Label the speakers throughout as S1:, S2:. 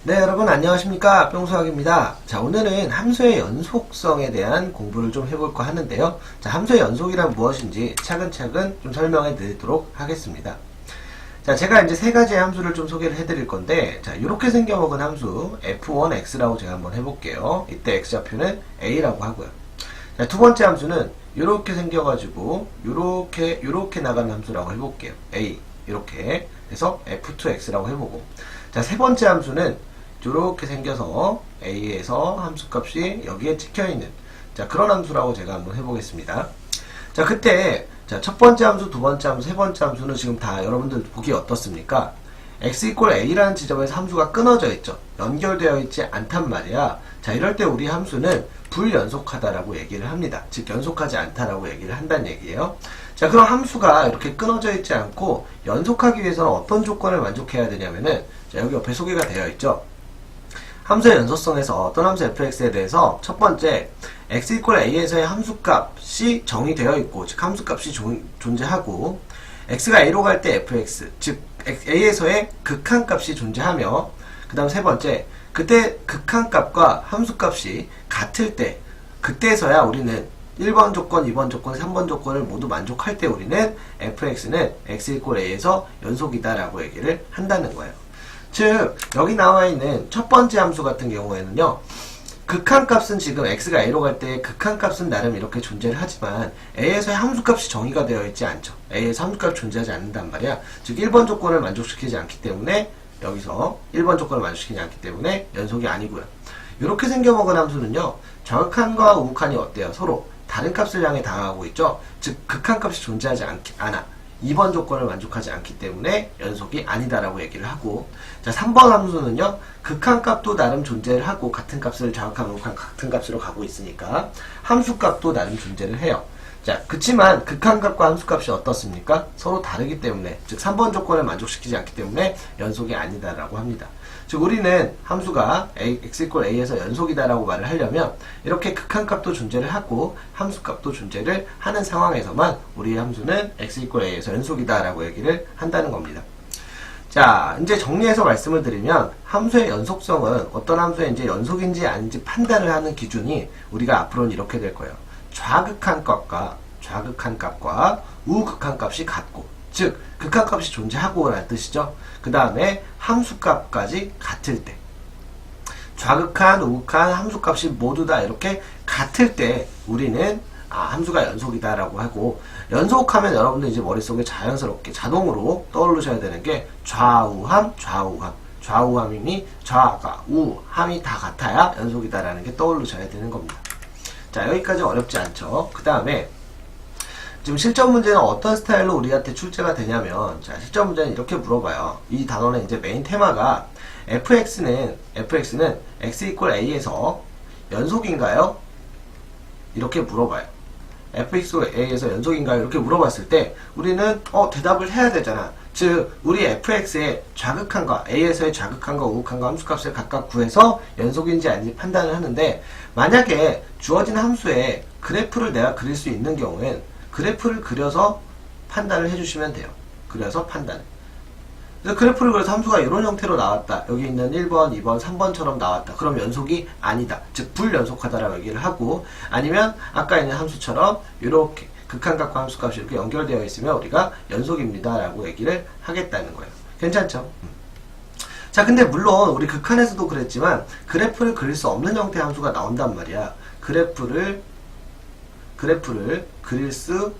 S1: 네, 여러분 안녕하십니까, 뿅수학입니다. 자, 오늘은 함수의 연속성에 대한 공부를 좀 해볼까 하는데요. 자, 함수의 연속이란 무엇인지 차근차근 좀 설명해 드리도록 하겠습니다. 자, 제가 이제 세 가지의 함수를 좀 소개를 해드릴 건데, 자, 이렇게 생겨먹은 함수 f1x라고 제가 한번 해볼게요. 이때 x좌표는 a라고 하고요. 자, 두 번째 함수는 이렇게 생겨가지고 요렇게 나가는 함수라고 해볼게요. a 이렇게 해서 f2x라고 해보고, 자, 세 번째 함수는 이렇게 생겨서 a에서 함수값이 여기에 찍혀있는, 자, 그런 함수라고 제가 한번 해보겠습니다. 자, 그때 자, 첫 번째 함수, 두 번째 함수, 세 번째 함수는 지금 다 여러분들 보기 어떻습니까? x 이퀄 a라는 지점에서 함수가 끊어져 있죠. 연결되어 있지 않단 말이야. 자, 이럴 때 우리 함수는 불연속하다라고 얘기를 합니다. 즉 연속하지 않다라고 얘기를 한다는 얘기예요. 자, 그럼 함수가 이렇게 끊어져 있지 않고 연속하기 위해서는 어떤 조건을 만족해야 되냐면은, 자, 여기 옆에 소개가 되어 있죠. 함수의 연속성에서 어떤 함수 fx에 대해서 첫 번째 x 이퀄 a에서의 함수값이 정의되어 있고, 즉 함수값이 존재하고, x가 a로 갈 때 fx, 즉 a에서의 극한값이 존재하며, 그 다음 세 번째, 그때 극한값과 함수값이 같을 때, 그때서야 우리는 1번 조건, 2번 조건, 3번 조건을 모두 만족할 때 우리는 fx는 x 이퀄 a에서 연속이다 라고 얘기를 한다는 거예요. 즉 여기 나와 있는 첫 번째 함수 같은 경우에는요, 극한값은 지금 x가 a로 갈 때 극한값은 나름 이렇게 존재를 하지만 a에서의 함수값이 정의가 되어 있지 않죠. a에서 함수값이 존재하지 않는단 말이야. 즉 1번 조건을 만족시키지 않기 때문에, 여기서 1번 조건을 만족시키지 않기 때문에 연속이 아니고요. 이렇게 생겨먹은 함수는요, 좌극한과 우극한이 어때요? 서로 다른 값을 향해 다가가고 있죠. 즉 극한값이 존재하지 않아. 2번 조건을 만족하지 않기 때문에 연속이 아니다라고 얘기를 하고, 자, 3번 함수는요, 극한값도 나름 존재를 하고 같은 값을 좌극한, 우극한 같은 값으로 가고 있으니까 함수값도 나름 존재를 해요. 자, 그치만 극한값과 함수값이 어떻습니까? 서로 다르기 때문에, 즉 3번 조건을 만족시키지 않기 때문에 연속이 아니다라고 합니다. 즉 우리는 함수가 x 이퀄 a에서 연속이다라고 말을 하려면 이렇게 극한값도 존재를 하고 함수값도 존재를 하는 상황에서만 우리의 함수는 x 이퀄 a에서 연속이다라고 얘기를 한다는 겁니다. 자, 이제 정리해서 말씀을 드리면 함수의 연속성은 어떤 함수의 이제 연속인지 아닌지 판단을 하는 기준이 우리가 앞으로는 이렇게 될 거예요. 좌극한값과 우극한값이 같고, 즉 극한값이 존재하고 라는 뜻이죠. 그 다음에 함수값까지 같을 때, 좌극한, 우극한, 함수값이 모두 다 이렇게 같을 때 우리는 함수가 연속이다 라고 하고, 연속하면 여러분들 이제 머릿속에 자연스럽게 자동으로 떠오르셔야 되는 게 좌우함, 좌우함이니 좌가 우함이 다 같아야 연속이다 라는 게 떠오르셔야 되는 겁니다. 자, 여기까지 어렵지 않죠. 그 다음에 지금 실전 문제는 어떤 스타일로 우리한테 출제가 되냐면, 자, 실전 문제는 이렇게 물어봐요. 이 단원의 이제 메인 테마가 fx는 x 이퀄 a에서 연속인가요? 이렇게 물어봐요. fx 이퀄 a에서 연속인가요? 이렇게 물어봤을 때 우리는 대답을 해야 되잖아. 즉 우리 fx의 좌극한과 a에서의 좌극한과 우극한과 함수값을 각각 구해서 연속인지 아닌지 판단을 하는데, 만약에 주어진 함수의 그래프를 내가 그릴 수 있는 경우엔 그래프를 그려서 판단을 해주시면 돼요. 그려서 판단. 그래서 그래프를 그려서 함수가 이런 형태로 나왔다. 여기 있는 1번, 2번, 3번처럼 나왔다. 그럼 연속이 아니다. 즉 불연속하다라고 얘기를 하고, 아니면 아까 있는 함수처럼 이렇게 극한값과 함수값이 이렇게 연결되어 있으면 우리가 연속입니다 라고 얘기를 하겠다는 거예요. 괜찮죠? 자, 근데 물론 우리 극한에서도 그랬지만 그래프를 그릴 수 없는 형태의 함수가 나온단 말이야. 그래프를 그릴 수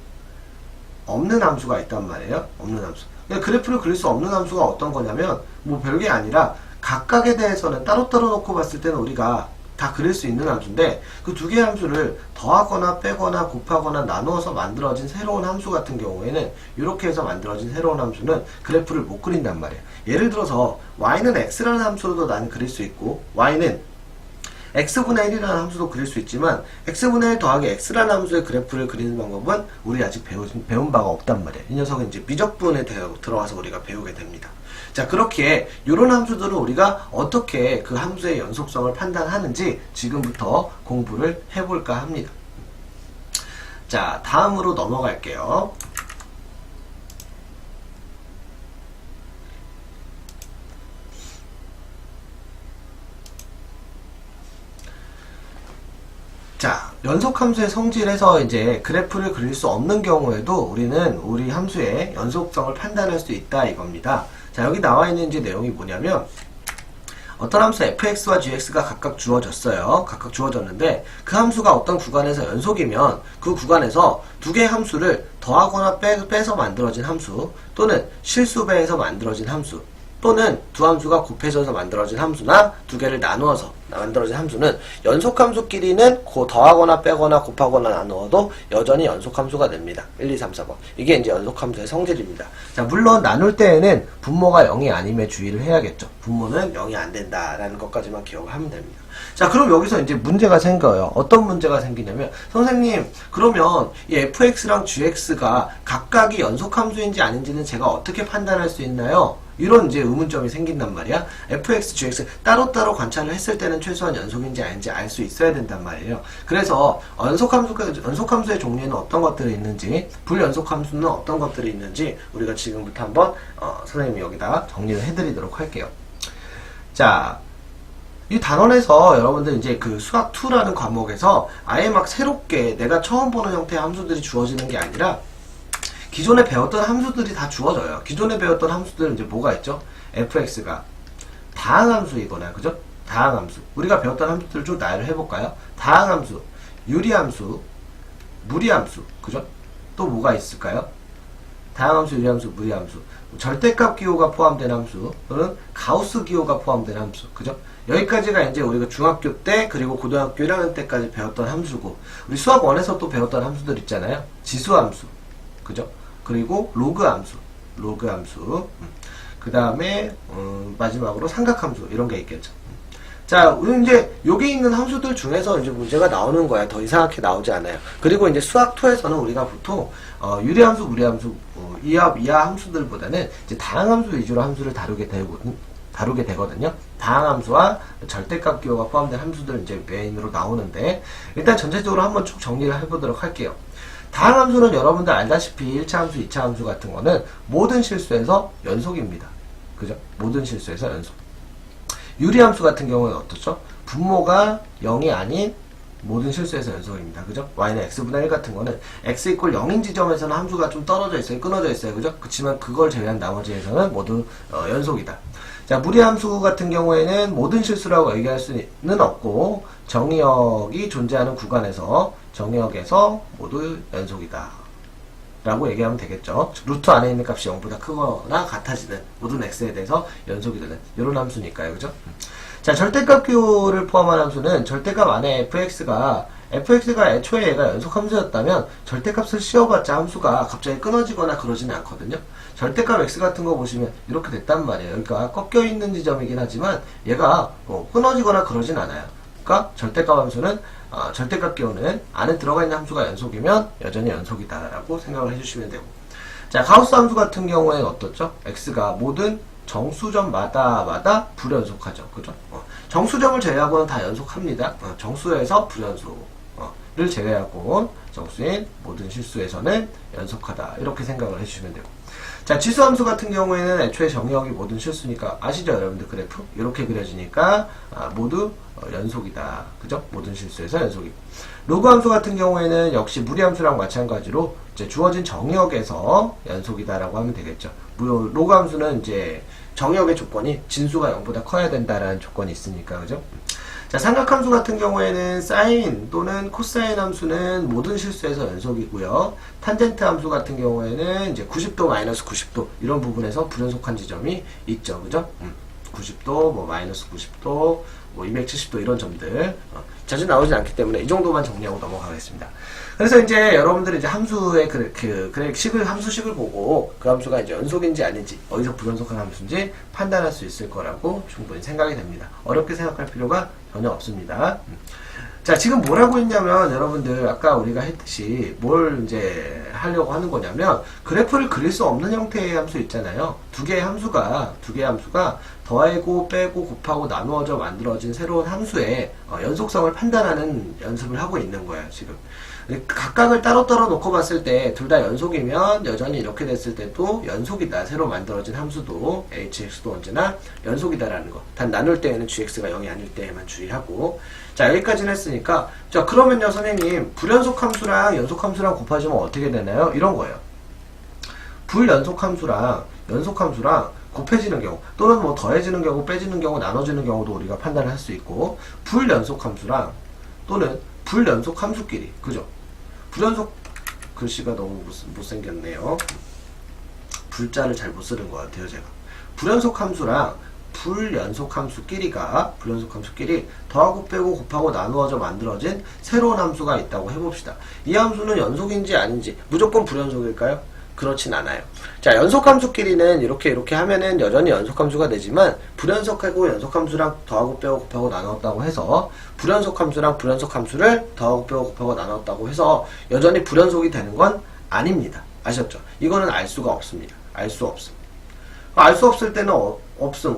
S1: 없는 함수가 있단 말이에요. 없는 함수. 그러니까 그래프를 그릴 수 없는 함수가 어떤 거냐면, 뭐 별게 아니라 각각에 대해서는 따로따로 놓고 봤을 때는 우리가 다 그릴 수 있는 함수인데, 그 두 개의 함수를 더하거나 빼거나 곱하거나 나누어서 만들어진 새로운 함수 같은 경우에는, 이렇게 해서 만들어진 새로운 함수는 그래프를 못 그린단 말이에요. 예를 들어서 y는 x라는 함수로도 나는 그릴 수 있고, y는 x분의 1이라는 함수도 그릴 수 있지만, x분의 1 더하기 x라는 함수의 그래프를 그리는 방법은 우리 아직 배운 바가 없단 말이에요. 이 녀석은 이제 미적분에 들어와서 우리가 배우게 됩니다. 자, 그렇게 이런 함수들은 우리가 어떻게 그 함수의 연속성을 판단하는지 지금부터 공부를 해볼까 합니다. 자, 다음으로 넘어갈게요. 연속함수의 성질에서 이제 그래프를 그릴 수 없는 경우에도 우리는 우리 함수의 연속성을 판단할 수 있다 이겁니다. 자, 여기 나와 있는 이제 내용이 뭐냐면 어떤 함수 fx와 gx가 각각 주어졌어요. 각각 주어졌는데 그 함수가 어떤 구간에서 연속이면 그 구간에서 두 개의 함수를 더하거나 빼서 만들어진 함수, 또는 실수배에서 만들어진 함수, 또는 두 함수가 곱해져서 만들어진 함수나 두 개를 나누어서 만들어진 함수는 연속함수끼리는 더하거나 빼거나 곱하거나 나누어도 여전히 연속함수가 됩니다. 1, 2, 3, 4번. 이게 이제 연속함수의 성질입니다. 자, 물론 나눌 때에는 분모가 0이 아님에 주의를 해야겠죠. 분모는 0이 안 된다라는 것까지만 기억을 하면 됩니다. 자, 그럼 여기서 이제 문제가 생겨요. 어떤 문제가 생기냐면, 선생님, 그러면 이 fx랑 gx가 각각이 연속함수인지 아닌지는 제가 어떻게 판단할 수 있나요? 이런 이제 의문점이 생긴단 말이야. fx, gx 따로따로 관찰을 했을 때는 최소한 연속인지 아닌지 알 수 있어야 된단 말이에요. 그래서 연속함수의 종류에는 어떤 것들이 있는지, 불연속함수는 어떤 것들이 있는지 우리가 지금부터 한번 선생님이 여기다 정리를 해드리도록 할게요. 자, 이 단원에서 여러분들 이제 그 수학2라는 과목에서 아예 막 새롭게 내가 처음 보는 형태의 함수들이 주어지는 게 아니라 기존에 배웠던 함수들이 다 주어져요. 기존에 배웠던 함수들은 이제 뭐가 있죠? fx가 다항함수이거나, 그죠? 다항함수. 우리가 배웠던 함수들을 좀 나열을 해볼까요? 다항함수, 유리함수, 무리함수, 그죠? 또 뭐가 있을까요? 다항함수, 유리함수, 무리함수. 절대값 기호가 포함된 함수, 또는 가우스 기호가 포함된 함수, 그죠? 여기까지가 이제 우리가 중학교 때 그리고 고등학교 1학년 때까지 배웠던 함수고, 우리 수학 1에서 또 배웠던 함수들 있잖아요. 지수함수, 그죠? 그리고 로그함수, 그 다음에 마지막으로 삼각함수, 이런 게 있겠죠. 자, 우리 이제 여기 있는 함수들 중에서 이제 문제가 나오는 거야. 더 이상하게 나오지 않아요. 그리고 이제 수학2에서는 우리가 보통 유리함수, 무리함수, 이하 함수들보다는 이제 다항함수 위주로 함수를 다루게 되거든요. 다항함수와 절대값 기호가 포함된 함수들 이제 메인으로 나오는데, 일단 전체적으로 한번 쭉 정리를 해보도록 할게요. 다항함수는 여러분들 알다시피 1차 함수, 2차 함수 같은 거는 모든 실수에서 연속입니다. 그죠? 모든 실수에서 연속. 유리함수 같은 경우는 어떻죠? 분모가 0이 아닌 모든 실수에서 연속입니다. 그죠? y는 x분의 1 같은 거는 x 이퀄 0인 지점에서는 함수가 좀 떨어져 있어요. 끊어져 있어요. 그죠? 그렇지만 그걸 제외한 나머지에서는 모두 연속이다. 자, 무리함수 같은 경우에는 모든 실수라고 얘기할 수는 없고, 정의역이 존재하는 구간에서 정의역에서 모두 연속이다 라고 얘기하면 되겠죠. 루트 안에 있는 값이 0보다 크거나 같아지는 모든 x에 대해서 연속이 되는 이런 함수니까요. 그죠? 자, 절대값 기호를 포함한 함수는 절대값 안에 fx가 애초에 얘가 연속함수였다면 절대값을 씌워봤자 함수가 갑자기 끊어지거나 그러지는 않거든요. 절대값 x 같은 거 보시면 이렇게 됐단 말이에요. 그러니까 꺾여 있는 지점이긴 하지만 얘가 끊어지거나 그러진 않아요. 그러니까 절대값 함수는 절대값 기호는 안에 들어가 있는 함수가 연속이면 여전히 연속이다라고 생각을 해주시면 되고, 자, 가우스 함수 같은 경우에는 어떻죠? x가 모든 정수점마다 불연속하죠. 그죠? 정수점을 제외하고는 다 연속합니다. 정수에서 불연속을 제외하고 정수인 모든 실수에서는 연속하다, 이렇게 생각을 해주시면 되고, 자, 지수함수 같은 경우에는 애초에 정의역이 모든 실수니까 아시죠, 여러분들? 그래프 이렇게 그려지니까 모두 연속이다. 그죠? 모든 실수에서 연속이고, 로그함수 같은 경우에는 역시 무리함수랑 마찬가지로 이제 주어진 정의역에서 연속이다라고 하면 되겠죠. 로그함수는 이제 정의역의 조건이 진수가 0보다 커야 된다라는 조건이 있으니까, 그죠? 자, 삼각함수 같은 경우에는 사인 또는 코사인 함수는 모든 실수에서 연속이고요. 탄젠트 함수 같은 경우에는 이제 90도, 마이너스 90도 이런 부분에서 불연속한 지점이 있죠. 그죠? 90도, 뭐 마이너스 90도, 뭐 270도 이런 점들 자주 나오지 않기 때문에 이 정도만 정리하고 넘어가겠습니다. 그래서 이제 여러분들이 이제 함수의 함수식을 보고 그 함수가 이제 연속인지 아닌지, 어디서 불연속한 함수인지 판단할 수 있을 거라고 충분히 생각이 됩니다. 어렵게 생각할 필요가 전혀 없습니다. 자, 지금 뭐라고 했냐면, 여러분들 아까 우리가 했듯이 뭘 이제 하려고 하는 거냐면, 그래프를 그릴 수 없는 형태의 함수 있잖아요. 두 개의 함수가 더하고 빼고 곱하고 나누어져 만들어진 새로운 함수의 연속성을 판단하는 연습을 하고 있는 거예요, 지금. 각각을 따로따로 놓고 봤을 때 둘 다 연속이면 여전히 이렇게 됐을 때도 연속이다. 새로 만들어진 함수도 hx도 언제나 연속이다라는 거. 단 나눌 때에는 gx가 0이 아닐 때에만 주의하고. 자, 여기까지는 했으니까, 자, 그러면요 선생님 불연속 함수랑 연속 함수랑 곱하시면 어떻게 되나요? 이런 거예요. 불연속 함수랑 연속 함수랑 곱해지는 경우 또는 뭐 더해지는 경우, 빼지는 경우, 나눠지는 경우도 우리가 판단을 할 수 있고, 불연속 함수랑 또는 불연속 함수끼리, 그죠? 불연속, 글씨가 너무 못생겼네요. 불자를 잘 못 쓰는 것 같아요, 제가. 불연속 함수랑 불연속 함수끼리 더하고 빼고 곱하고 나누어져 만들어진 새로운 함수가 있다고 해봅시다. 이 함수는 연속인지 아닌지 무조건 불연속일까요? 그렇진 않아요. 자, 연속함수끼리는 이렇게 하면은 여전히 연속함수가 되지만 불연속하고 연속함수랑 더하고 빼고 곱하고 나눴다고 해서 불연속함수랑 불연속함수를 더하고 빼고 곱하고 나눴다고 해서 여전히 불연속이 되는 건 아닙니다. 아셨죠? 이거는 알 수가 없습니다. 알 수 없음. 알 수 없을 때는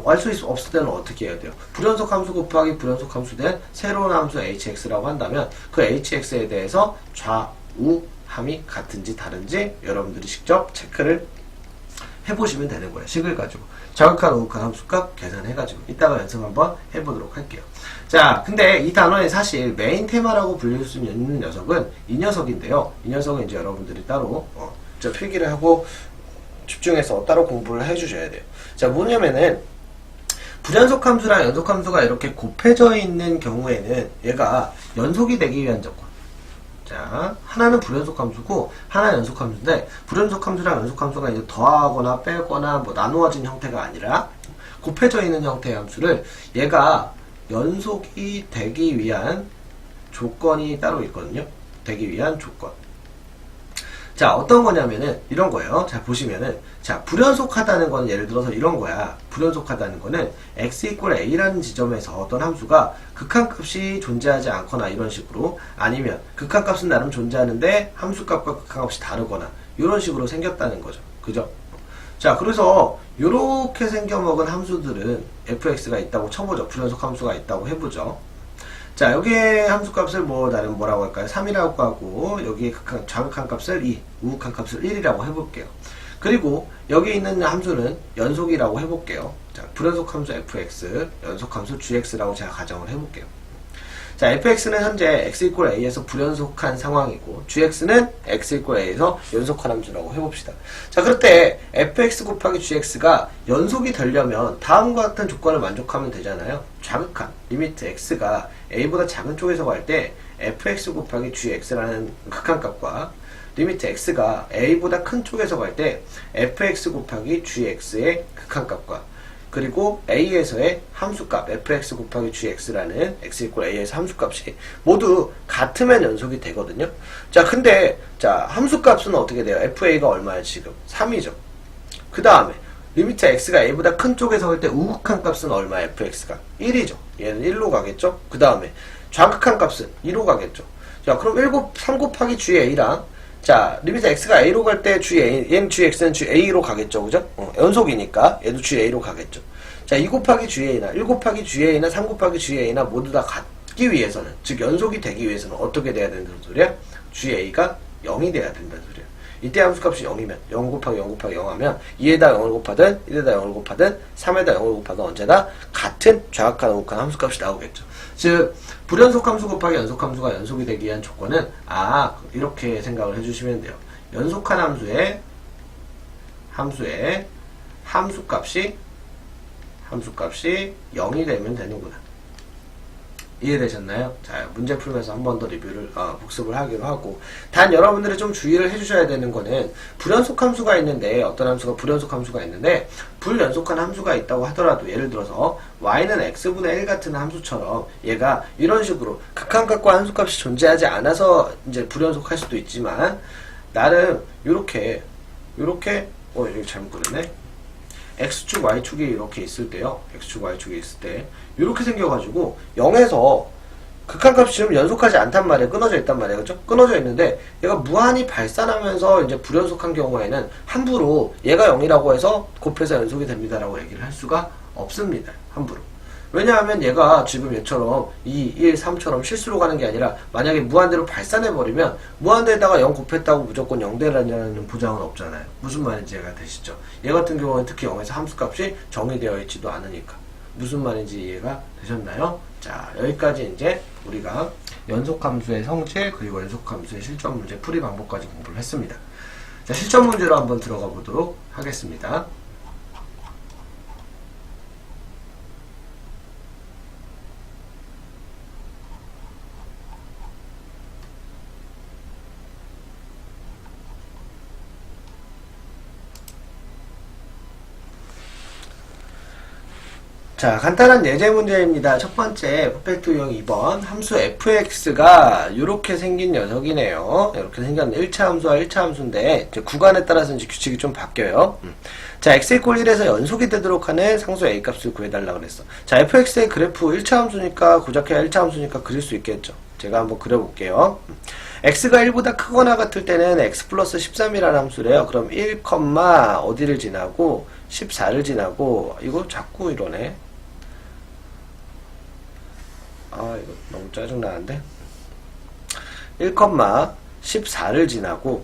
S1: 알 수 없을 때는 어떻게 해야 돼요? 불연속 함수 곱하기 불연속 함수 된 새로운 함수 hx라고 한다면 그 hx에 대해서 좌우 함이 같은지 다른지 여러분들이 직접 체크를 해보시면 되는 거예요. 식을 가지고 자극한 우극한 함수값 계산해가지고 이따가 연습 한번 해보도록 할게요. 자, 근데 이 단원의 사실 메인 테마라고 불릴 수 있는 녀석은 이 녀석인데요. 이 녀석은 이제 여러분들이 따로 저 필기를 하고 집중해서 따로 공부를 해주셔야 돼요. 자, 뭐냐면은 불연속 함수랑 연속 함수가 이렇게 곱해져 있는 경우에는 얘가 연속이 되기 위한 조건. 자, 하나는 불연속 함수고 하나는 연속 함수인데 불연속 함수랑 연속 함수가 이제 더하거나 빼거나 뭐 나누어진 형태가 아니라 곱해져 있는 형태의 함수를 얘가 연속이 되기 위한 조건이 따로 있거든요. 되기 위한 조건. 자, 어떤 거냐면은 이런 거예요. 자, 보시면은 자, 불연속하다는 건 예를 들어서 이런 거야. 불연속하다는 거는 x = a라는 지점에서 어떤 함수가 극한값이 존재하지 않거나 이런 식으로, 아니면 극한값은 나름 존재하는데 함수값과 극한값이 다르거나 이런 식으로 생겼다는 거죠. 그죠? 자, 그래서 이렇게 생겨먹은 함수들은 fx가 있다고 쳐보죠. 불연속 함수가 있다고 해보죠. 자, 여기에 함수값을 나름 뭐라고 할까요? 3이라고 하고, 여기에 좌극한 값을 2, 우극한 값을 1이라고 해볼게요. 그리고 여기 있는 함수는 연속이라고 해볼게요. 자, 불연속 함수 fx, 연속 함수 gx라고 제가 가정을 해볼게요. 자, fx는 현재 x = a에서 불연속한 상황이고, gx는 x = a에서 연속한 함수라고 해봅시다. 자, 그럴 때 fx 곱하기 gx가 연속이 되려면 다음과 같은 조건을 만족하면 되잖아요. 좌극한 리미트 x가 a보다 작은 쪽에서 갈 때 fx 곱하기 gx라는 극한값과 리미트 x가 a보다 큰 쪽에서 갈 때 fx 곱하기 gx의 극한값과 그리고 a에서의 함수값 fx 곱하기 gx라는 x = a에서 함수값이 모두 같으면 연속이 되거든요. 자, 근데 자, 함수값은 어떻게 돼요? fa가 얼마예요? 지금 3이죠. 그 다음에 리미트 x가 a보다 큰 쪽에서 갈 때 우극한 값은 얼마예요? fx가 1이죠. 얘는 1로 가겠죠. 그 다음에 좌극한 값은 2로 가겠죠. 자, 그럼 3 곱하기 ga랑 자, 리미트 x가 a로 갈 때 얘는 gx는 ga로 가겠죠. 그죠? 연속이니까 얘도 ga로 가겠죠. 자, 2 곱하기 ga나 1 곱하기 ga나 3 곱하기 ga나 모두 다 같기 위해서는, 즉 연속이 되기 위해서는 어떻게 돼야 된다는 소리야? ga가 0이 돼야 된다는 소리야. 이때 함수값이 0이면 0 곱하기 0 곱하기 0 하면 2에다 0을 곱하든 1에다 0을 곱하든 3에다 0을 곱하든 언제나 같은 좌극한 우극한 함수값이 나오겠죠. 즉 불연속 함수 곱하기 연속 함수가 연속이 되기 위한 조건은 이렇게 생각을 해주시면 돼요. 연속한 함수의 함수값이 0이 되면 되는구나. 이해되셨나요? 자, 문제 풀면서 한 번 더 리뷰를 복습을 하기로 하고, 단 여러분들이 좀 주의를 해주셔야 되는 거는 불연속 함수가 있는데, 어떤 함수가 불연속 함수가 있는데 불연속한 함수가 있다고 하더라도, 예를 들어서 y는 x분의 1 같은 함수처럼 얘가 이런 식으로 극한값과 함수값이 존재하지 않아서 이제 불연속할 수도 있지만, 나름 요렇게 이거 잘못 그렸네. x축, y축이 이렇게 있을 때요. x축, y축이 있을 때 이렇게 생겨가지고 0에서 극한값이 지금 연속하지 않단 말이에요. 끊어져 있단 말이에요. 그렇죠? 끊어져 있는데 얘가 무한히 발산하면서 이제 불연속한 경우에는 함부로 얘가 0이라고 해서 곱해서 연속이 됩니다라고 얘기를 할 수가 없습니다. 함부로. 왜냐하면 얘가 지금 얘처럼 2, 1, 3처럼 실수로 가는 게 아니라 만약에 무한대로 발산해버리면 무한대에다가 0 곱했다고 무조건 0대라는 보장은 없잖아요. 무슨 말인지 이해가 되시죠? 얘 같은 경우는 특히 0에서 함수값이 정의되어 있지도 않으니까. 무슨 말인지 이해가 되셨나요? 자, 여기까지 이제 우리가 연속함수의 성질 그리고 연속함수의 실전 문제 풀이 방법까지 공부를 했습니다. 자, 실전 문제로 한번 들어가 보도록 하겠습니다. 자, 간단한 예제 문제입니다. 첫 번째, 퍼펙트 유형 2번. 함수 fx가 이렇게 생긴 녀석이네요. 이렇게 생겼는데 1차 함수와 1차 함수인데 이제 구간에 따라서 이제 규칙이 좀 바뀌어요. 자, x 이퀄 1에서 연속이 되도록 하는 상수 a 값을 구해달라고 그랬어. 자, fx의 그래프 1차 함수니까 고작해야 1차 함수니까 그릴 수 있겠죠. 제가 한번 그려볼게요. x가 1보다 크거나 같을 때는 x 플러스 13이라는 함수래요. 그럼 1, 어디를 지나고 14를 지나고 이거 자꾸 이러네. 아, 이거 너무 짜증나는데? 1, 14를 지나고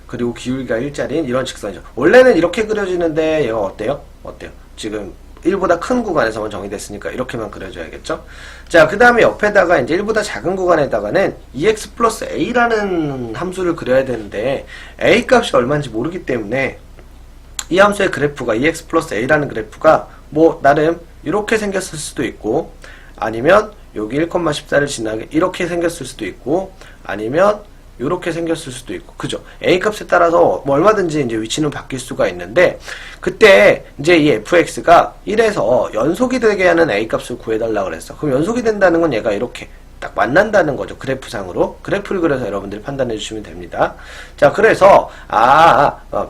S1: 그리고 기울기가 1짜리인 이런 직선이죠. 원래는 이렇게 그려지는데 얘가 어때요? 지금 1보다 큰 구간에서만 정의됐으니까 이렇게만 그려줘야겠죠? 자, 그 다음에 옆에다가 이제 1보다 작은 구간에다가는 2x 플러스 a라는 함수를 그려야 되는데 a 값이 얼마인지 모르기 때문에 이 함수의 그래프가 2x 플러스 a라는 그래프가 뭐 나름 이렇게 생겼을 수도 있고 아니면 여기 1,14를 지나게 이렇게 생겼을 수도 있고 아니면 이렇게 생겼을 수도 있고 그죠? a 값에 따라서 뭐 얼마든지 이제 위치는 바뀔 수가 있는데 그때 이제 이 fx가 1에서 연속이 되게 하는 a 값을 구해달라 그랬어. 그럼 연속이 된다는 건 얘가 이렇게 딱 만난다는 거죠. 그래프상으로. 그래프를 그려서 여러분들이 판단해 주시면 됩니다. 자, 그래서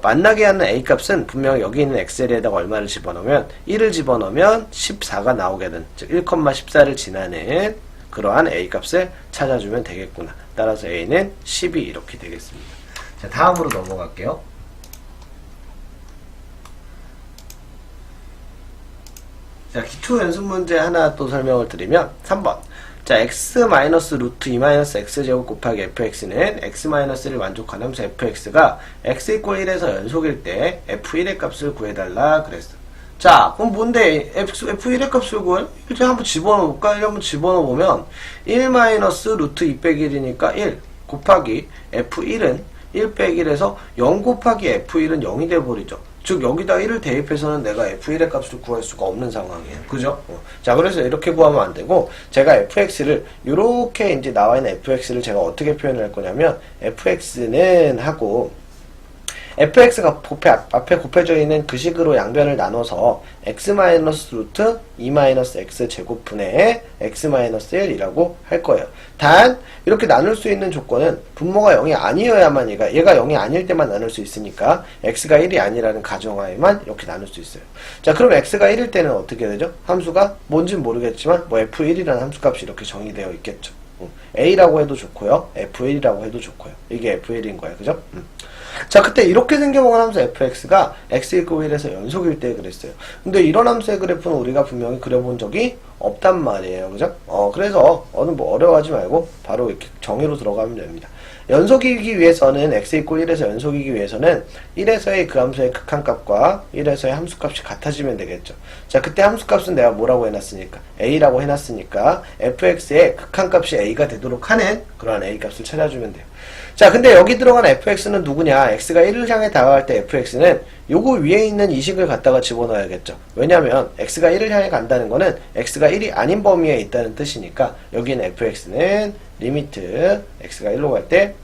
S1: 만나게 하는 a 값은 분명 여기 있는 엑셀에다가 얼마를 집어넣으면 1을 집어넣으면 14가 나오게 된, 즉 1,14를 지나는 그러한 a 값을 찾아주면 되겠구나. 따라서 a는 12 이렇게 되겠습니다. 자, 다음으로 넘어갈게요. 자, 기초 연습 문제 하나 또 설명을 드리면 3번. 자, x-루트 2-x제곱 곱하기 fx는 x-1을 만족하는 함수 fx가 x 이퀄 1에서 연속일 때 f1의 값을 구해달라 그랬어. 자, 그럼 뭔데 f1의 값을 구해? 이제 한번 집어넣어볼까? 한번 집어넣어보면 1-루트 2 빼기 1이니까 1 곱하기 f1은 1 빼기 1에서 0 곱하기 f1은 0이 돼버리죠. 즉 여기다 1을 대입해서는 내가 f1의 값을 구할 수가 없는 상황이에요. 그죠? 자, 그래서 이렇게 구하면 안 되고 제가 fx를 이렇게 이제 나와 있는 fx를 제가 어떻게 표현을 할 거냐면 fx는 하고 fx가 앞에 곱해져 있는 그 식으로 양변을 나눠서 x-루트 2-x 제곱분의 x-1이라고 할 거예요. 단 이렇게 나눌 수 있는 조건은 분모가 0이 아니어야만 얘가 0이 아닐 때만 나눌 수 있으니까 x가 1이 아니라는 가정하에만 이렇게 나눌 수 있어요. 자, 그럼 x가 1일 때는 어떻게 되죠? 함수가 뭔진 모르겠지만 뭐 f1이라는 함수값이 이렇게 정의되어 있겠죠. a라고 해도 좋고요. f1이라고 해도 좋고요. 이게 f1인 거예요. 그죠? 자, 그때 이렇게 생겨먹은 함수 fx가 x 이퀄 1에서 연속일 때 그랬어요. 근데 이런 함수의 그래프는 우리가 분명히 그려본 적이 없단 말이에요. 그죠? 그래서 뭐 어려워하지 말고 바로 이렇게 정의로 들어가면 됩니다. 연속이기 위해서는 x 이퀄 1에서 연속이기 위해서는 1에서의 그 함수의 극한값과 1에서의 함수값이 같아지면 되겠죠. 자, 그때 함수값은 내가 뭐라고 해놨으니까 a라고 해놨으니까 fx의 극한값이 a가 되도록 하는 그러한 a값을 찾아주면 돼요. 자, 근데 여기 들어간 fx는 누구냐? x가 1을 향해 다가갈 때 fx는 요거 위에 있는 이 식을 갖다가 집어넣어야겠죠. 왜냐면 x가 1을 향해 간다는 거는 x가 1이 아닌 범위에 있다는 뜻이니까 여기는 fx는 리미트 x가 1로 갈 때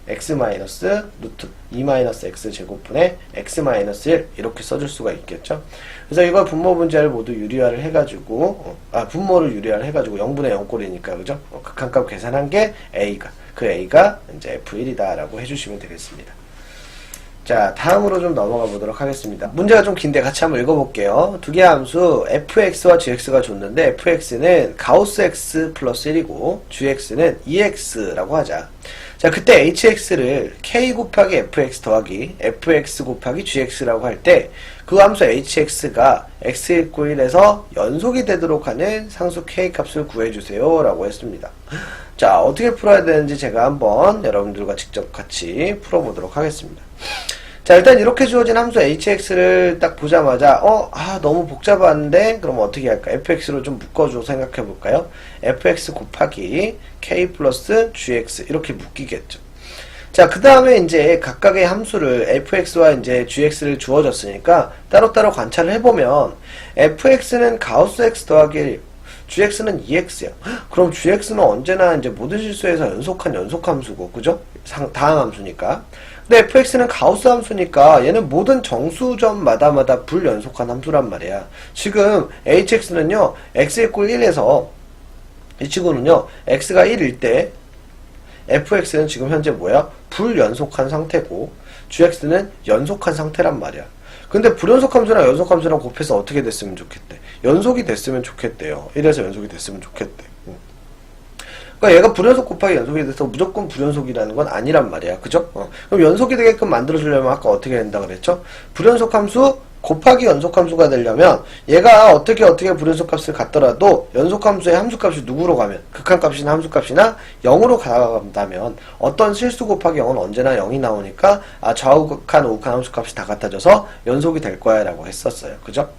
S1: x-루트 2-x 제곱분의 x-1 이렇게 써줄 수가 있겠죠. 그래서 이걸 분모 분자를 모두 유리화를 해가지고 분모를 유리화를 해가지고 0분의 0꼴이니까 그죠? 극한값 계산한 게 a가 이제 f1이다 라고 해주시면 되겠습니다. 자, 다음으로 좀 넘어가 보도록 하겠습니다. 문제가 좀 긴데 같이 한번 읽어볼게요. 두 개의 함수 fx와 gx가 줬는데 fx는 가우스 x 플러스 1이고 gx는 2x라고 하자. 자, 그때 hx를 k 곱하기 fx 더하기 fx 곱하기 gx라고 할 때 그 함수 hx가 x equal 1에서 연속이 되도록 하는 상수 k 값을 구해주세요 라고 했습니다. 자, 어떻게 풀어야 되는지 제가 한번 여러분들과 직접 같이 풀어보도록 하겠습니다. 자, 일단 이렇게 주어진 함수 hx를 딱 보자마자 너무 복잡한데 그럼 어떻게 할까? fx로 좀 묶어줘 생각해 볼까요? fx 곱하기 k 플러스 gx 이렇게 묶이겠죠. 자, 그 다음에 이제 각각의 함수를 fx와 이제 gx를 주어졌으니까 따로따로 관찰을 해보면 fx는 가우스 x 더하기 1, gx는 2x야. 그럼 gx는 언제나 이제 모든 실수에서 연속한 연속함수고, 그죠? 다항함수니까. 근데 fx는 가우스 함수니까 얘는 모든 정수점마다 불연속한 함수란 말이야. 지금 hx는요, x equal 1에서 이 친구는요, x가 1일 때 fx는 지금 현재 뭐야? 불연속한 상태고 gx는 연속한 상태란 말이야. 근데 불연속함수랑 연속함수랑 곱해서 어떻게 됐으면 좋겠대? 연속이 됐으면 좋겠대요. 1에서 연속이 됐으면 좋겠대. 그러니까 얘가 불연속 곱하기 연속이 돼서 무조건 불연속이라는 건 아니란 말이야. 그죠? 그럼 연속이 되게끔 만들어주려면 아까 어떻게 된다 그랬죠? 불연속함수 곱하기 연속함수가 되려면 얘가 어떻게 불연속값을 갖더라도 연속함수의 함수값이 누구로 가면 극한값이나 함수값이나 0으로 가간다면 어떤 실수 곱하기 0은 언제나 0이 나오니까 좌우극한 우극한 함수값이 다 같아져서 연속이 될 거야 라고 했었어요. 그죠?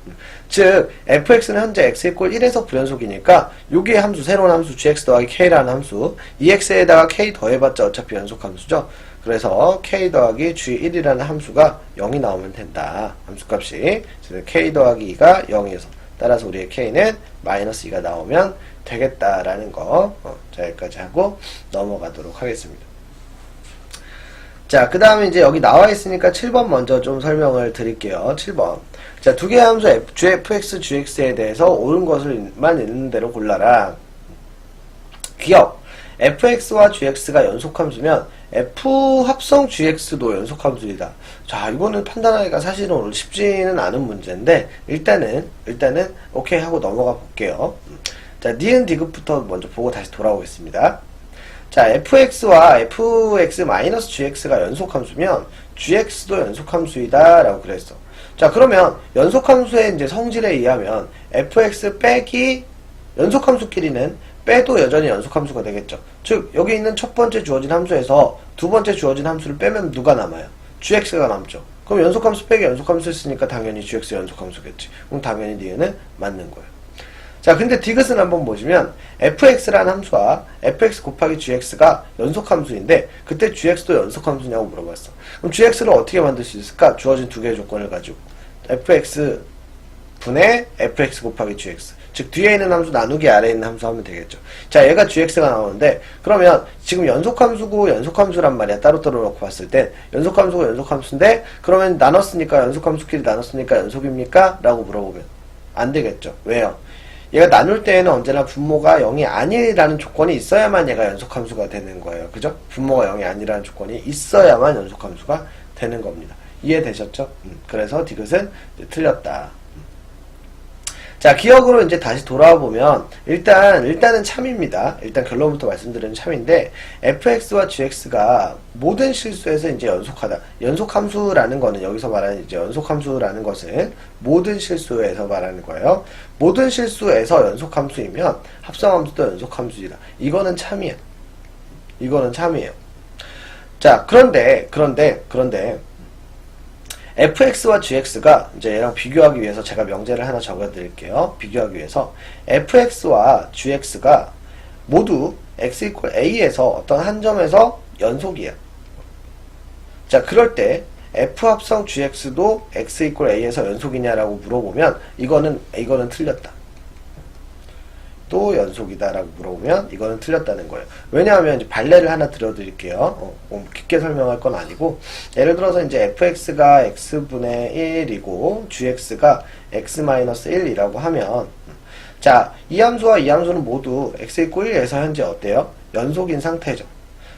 S1: 즉 fx는 현재 x equal 1에서 불연속이니까 여기에 함수 새로운 함수 gx 더하기 k라는 함수 2x에다가 k 더해봤자 어차피 연속함수죠. 그래서 k 더하기 g1이라는 함수가 0이 나오면 된다. 함수값이. 그래서 k 더하기 2가 0이어서 따라서 우리의 k는 마이너스 2가 나오면 되겠다라는 거. 자, 여기까지 하고 넘어가도록 하겠습니다. 자, 그 다음에 이제 여기 나와 있으니까 7번 먼저 좀 설명을 드릴게요. 7번. 자, 두 개의 함수 fx, gx에 대해서 옳은 것을만 있는 대로 골라라. 기억. fx와 gx가 연속함수면 f 합성 gx도 연속함수이다. 자, 이거는 판단하기가 사실은 오늘 쉽지는 않은 문제인데 일단은 오케이 하고 넘어가 볼게요. 자, 니은 디귿부터 먼저 보고 다시 돌아오겠습니다. 자, fx와 fx-gx가 연속함수면 gx도 연속함수이다 라고 그랬어. 자, 그러면 연속함수의 이제 성질에 의하면 fx 빼기 연속함수끼리는 빼도 여전히 연속함수가 되겠죠. 즉 여기 있는 첫 번째 주어진 함수에서 두 번째 주어진 함수를 빼면 누가 남아요? gx가 남죠. 그럼 연속함수 빼기 연속함수 했으니까 당연히 gx 연속함수겠지. 그럼 당연히 니은은 맞는 거예요. 자, 근데 디귿은 한번 보시면 fx라는 함수와 fx 곱하기 gx가 연속함수인데 그때 gx도 연속함수냐고 물어봤어. 그럼 gx를 어떻게 만들 수 있을까? 주어진 두 개의 조건을 가지고 fx 분의 fx 곱하기 gx, 즉 뒤에 있는 함수 나누기 아래에 있는 함수 하면 되겠죠. 자, 얘가 gx가 나오는데 그러면 지금 연속함수고 연속함수란 말이야. 따로따로 놓고 봤을 땐 연속함수고 연속함수인데 그러면 나눴으니까 연속함수끼리 나눴으니까 연속입니까? 라고 물어보면 안 되겠죠. 왜요? 얘가 나눌 때에는 언제나 분모가 0이 아니라는 조건이 있어야만 얘가 연속함수가 되는 거예요. 그죠? 분모가 0이 아니라는 조건이 있어야만 연속함수가 되는 겁니다. 이해되셨죠? 그래서 디귿은 틀렸다. 자, 기억으로 이제 다시 돌아와 보면 일단은 참입니다. 일단 결론부터 말씀드리는 참인데 fx와 gx가 모든 실수에서 이제 연속하다. 연속함수라는 거는 여기서 말하는 이제 연속함수라는 것은 모든 실수에서 말하는 거예요. 모든 실수에서 연속함수이면 합성함수도 연속함수이다. 이거는 참이야. 이거는 참이에요. 자, 그런데 fx와 gx가 이제 얘랑 비교하기 위해서 제가 명제를 하나 적어 드릴게요. 비교하기 위해서 fx와 gx가 모두 x equal a에서 어떤 한 점에서 연속이야. 자, 그럴 때 f 합성 gx도 x equal a에서 연속이냐라고 물어보면 이거는 틀렸다. 또 연속이다 라고 물어보면 이거는 틀렸다는 거예요. 왜냐하면 이제 발레를 하나 들어드릴게요. 깊게 설명할 건 아니고 예를 들어서 이제 fx가 x분의 1이고 gx가 x-1이라고 하면 자, 이 함수와 이 함수는 모두 x equal 1에서 현재 어때요? 연속인 상태죠.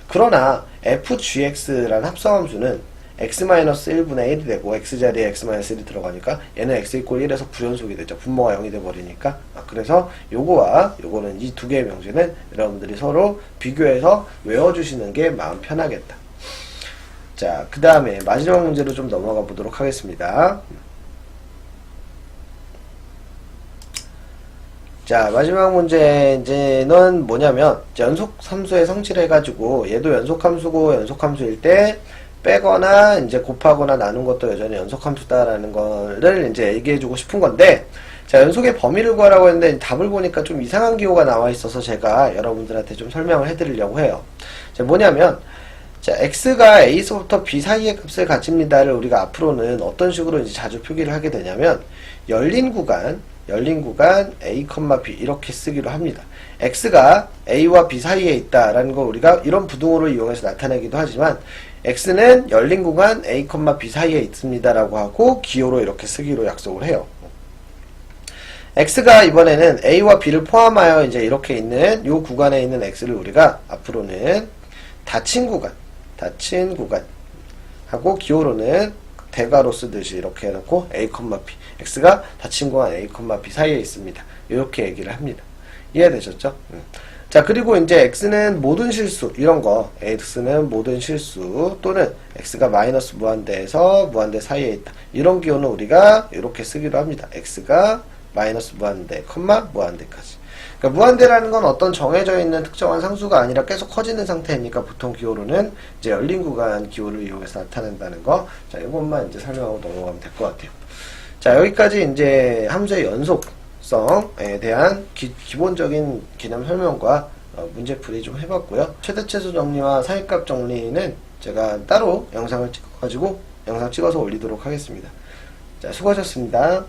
S1: 그러나 fgx라는 합성함수는 x-1분의 1이 되고 x자리에 x-1이 들어가니까 얘는 x 이퀄 1에서 불연속이 되죠. 분모가 0이 돼버리니까. 그래서 요거와 요거는 이 두 개의 명제는 여러분들이 서로 비교해서 외워주시는 게 마음 편하겠다. 자, 그 다음에 마지막 문제로 좀 넘어가 보도록 하겠습니다. 자, 마지막 문제는 뭐냐면 연속 함수의 성질을 해가지고 얘도 연속 함수고 연속 함수일 때 빼거나 이제 곱하거나 나눈 것도 여전히 연속 함수다라는 거를 이제 얘기해주고 싶은 건데, 자, 연속의 범위를 구하라고 했는데 답을 보니까 좀 이상한 기호가 나와 있어서 제가 여러분들한테 좀 설명을 해드리려고 해요. 자, 뭐냐면 자, x가 a서부터 b 사이의 값을 가집니다를 우리가 앞으로는 어떤 식으로 이제 자주 표기를 하게 되냐면 열린 구간 a, b 이렇게 쓰기로 합니다. x가 a와 b 사이에 있다라는 걸 우리가 이런 부등호를 이용해서 나타내기도 하지만 x는 열린 구간 a, b 사이에 있습니다라고 하고 기호로 이렇게 쓰기로 약속을 해요. x가 이번에는 a와 b를 포함하여 이제 이렇게 있는 이 구간에 있는 x를 우리가 앞으로는 닫힌 구간 하고 기호로는 대괄호 쓰듯이 이렇게 해놓고 a, b x가 닫힌 구간 a, b 사이에 있습니다. 이렇게 얘기를 합니다. 이해되셨죠? 자, 그리고 이제 x는 모든 실수 이런 거 x는 모든 실수 또는 x가 마이너스 무한대에서 무한대 사이에 있다 이런 기호는 우리가 이렇게 쓰기로 합니다. x가 마이너스 무한대, 무한대까지. 그러니까 무한대라는 건 어떤 정해져 있는 특정한 상수가 아니라 계속 커지는 상태이니까 보통 기호로는 이제 열린 구간 기호를 이용해서 나타낸다는 거. 자, 이것만 이제 설명하고 넘어가면 될 것 같아요. 자, 여기까지 이제 함수의 연속성에 대한 기본적인 개념 설명과 문제풀이 좀 해봤고요. 최대 최소 정리와 사이값 정리는 제가 따로 영상을 찍어가지고 영상 찍어서 올리도록 하겠습니다. 자, 수고하셨습니다.